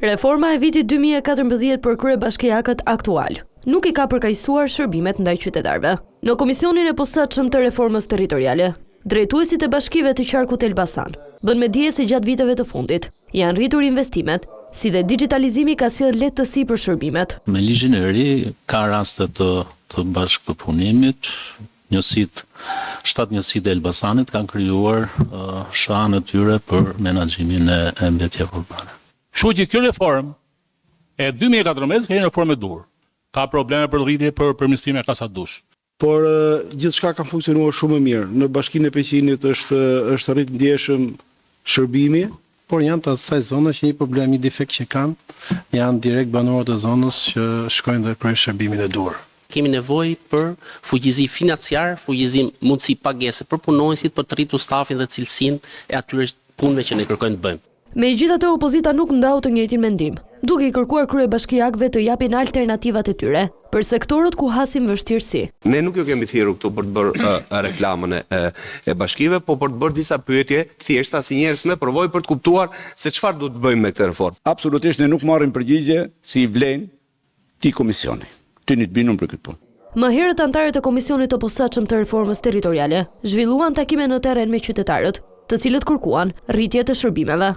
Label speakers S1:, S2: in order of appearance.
S1: Reforma e vitit 2014 për kryebashkiakët aktual nuk i ka përkaqësuar shërbimet ndaj qytetarëve. Në komisionin e posaçëm të reformës territoriale, drejtuesit e bashkive të qarkut Elbasan bën me dije se gjatë viteve të fundit janë rritur investimet, si dhe digitalizimi ka sjellë lehtësi për shërbimet.
S2: Me ligjin e ri ka raste të bashkëpunimit. 7 njësitë e Elbasanit kanë krijuar shanë të tyre për menaxhimin e mbetjeve urbane.
S3: Kështu që kjo reformë e 2014 ka një reformë e dur. Ka probleme për rritje për përmirësime kasa dush.
S4: Por gjithçka ka funksionuar shumë mirë. Në Bashkinë e Peqinit është rrit ndjeshëm shërbimi,
S5: por janë të asaj zona që një problem, një defekt që kanë, janë direkt banorët e zonës që shkojnë dhe kryejnë shërbimin e dur.
S6: Kemi nevojë për fuqizi financiar, fuqizim mundësi pagese për punonësit për të rritur stafin dhe cilësinë e atyre punëve që ne kërkojmë të bëjmë.
S1: Megjithatë, opozita nuk ndau të njëjtin mendim, duke i kërkuar kryebashkiakëve të japin alternativat e tyre për sektorët ku hasin vështirësi.
S7: Ne nuk ju kemi thirrur këtu për të bërë reklamën e bashkive, po për të bërë disa pyetje thjeshta si njerëz me përvojë për të kuptuar se çfarë duhet të bëjmë me këtë reformë.
S8: Absolutisht ne nuk marrim përgjigje si i vlen ti komisioni. Ti një të binum për këtë punë.
S1: Më herët antarët e komisionit të posaçëm të reformës territoriale zhvilluan takime në terren me qytetarët, të cilët kërkuan rritje të shërbimeve.